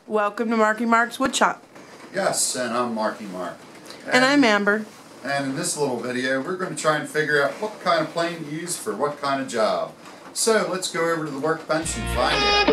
Welcome to Marky Mark's Woodshop. Yes, and I'm Marky Mark. And I'm Amber. And in this little video, we're going to try and figure out what kind of plane to use for what kind of job. So let's go over to the workbench and find out.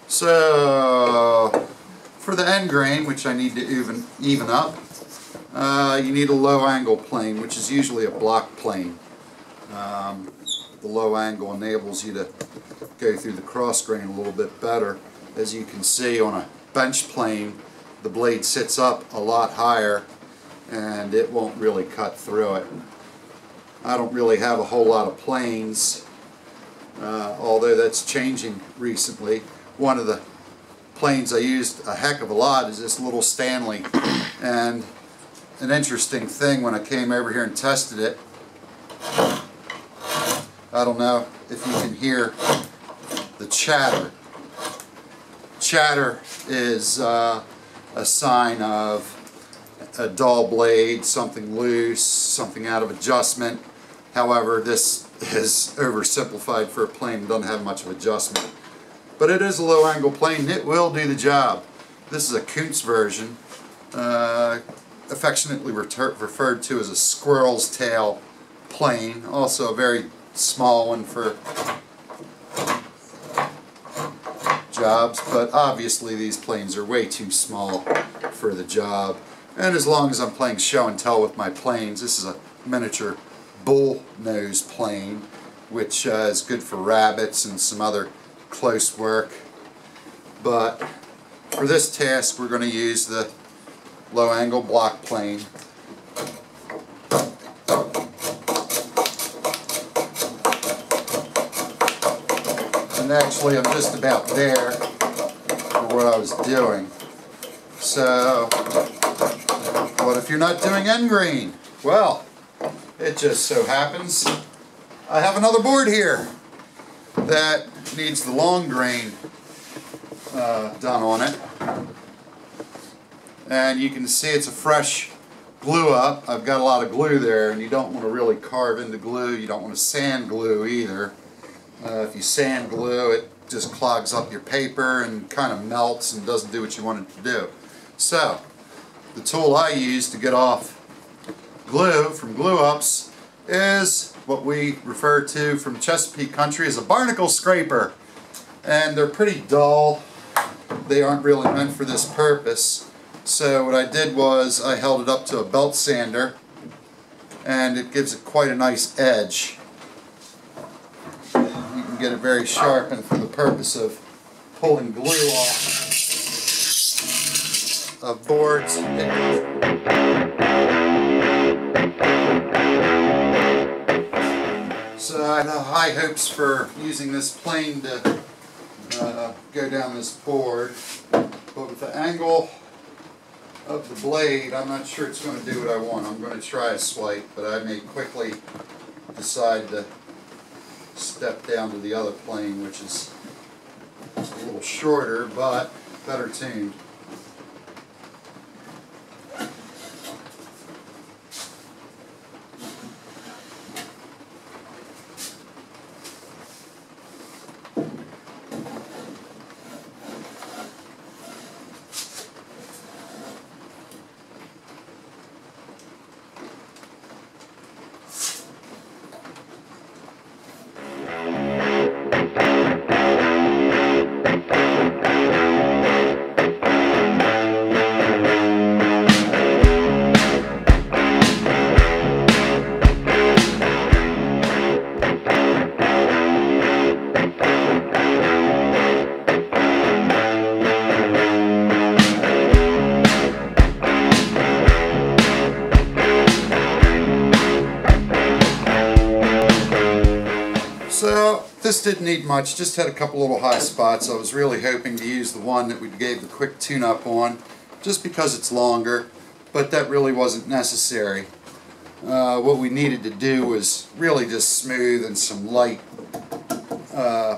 So, for the end grain, which I need to even up, you need a low angle plane, which is usually a block plane. The low angle enables you to go through the cross grain a little bit better. As you can see on a bench plane, the blade sits up a lot higher and it won't really cut through it. I don't really have a whole lot of planes, although that's changing recently. One of the planes I used a heck of a lot is this little Stanley, and an interesting thing when I came over here and tested it, I don't know if you can hear the chatter. Chatter is a sign of a dull blade, something loose, something out of adjustment. However, this is oversimplified for a plane that doesn't have much of adjustment. But it is a low angle plane. It will do the job. This is a Kuntz version, affectionately referred to as a squirrel's tail plane. Also a very small one for jobs, but obviously these planes are way too small for the job. And as long as I'm playing show and tell with my planes, this is a miniature bull nose plane, which is good for rabbits and some other close work. But for this task we're going to use the low angle block plane. And actually I'm just about there for what I was doing. So what if you're not doing end grain? Well, it just so happens I have another board here that needs the long grain done on it, and you can see it's a fresh glue up. I've got a lot of glue there, and you don't want to really carve into glue. You don't want to sand glue either. If you sand glue, it just clogs up your paper and kind of melts and doesn't do what you want it to do. So the tool I use to get off glue from glue ups is what we refer to from Chesapeake country as a barnacle scraper, and they're pretty dull. They aren't really meant for this purpose. So what I did was I held it up to a belt sander, and it gives it quite a nice edge. You can get it very sharpened for the purpose of pulling glue off of boards. So I have high hopes for using this plane to go down this board, but with the angle of the blade, I'm not sure it's going to do what I want. I'm going to try a swipe, but I may quickly decide to step down to the other plane, which is a little shorter but better tuned. So this didn't need much, just had a couple little high spots. I was really hoping to use the one that we gave the quick tune-up on, just because it's longer, but that really wasn't necessary. What we needed to do was really just smooth and some light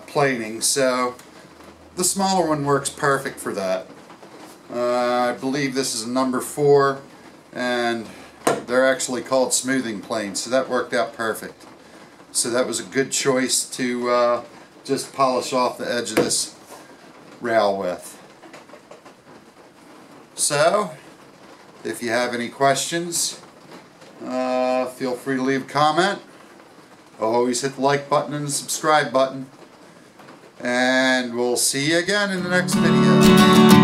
planing, so the smaller one works perfect for that. I believe this is a number 4, and they're actually called smoothing planes, so that worked out perfect. So that was a good choice to just polish off the edge of this rail with. So, if you have any questions, feel free to leave a comment. Always hit the like button and the subscribe button. And we'll see you again in the next video.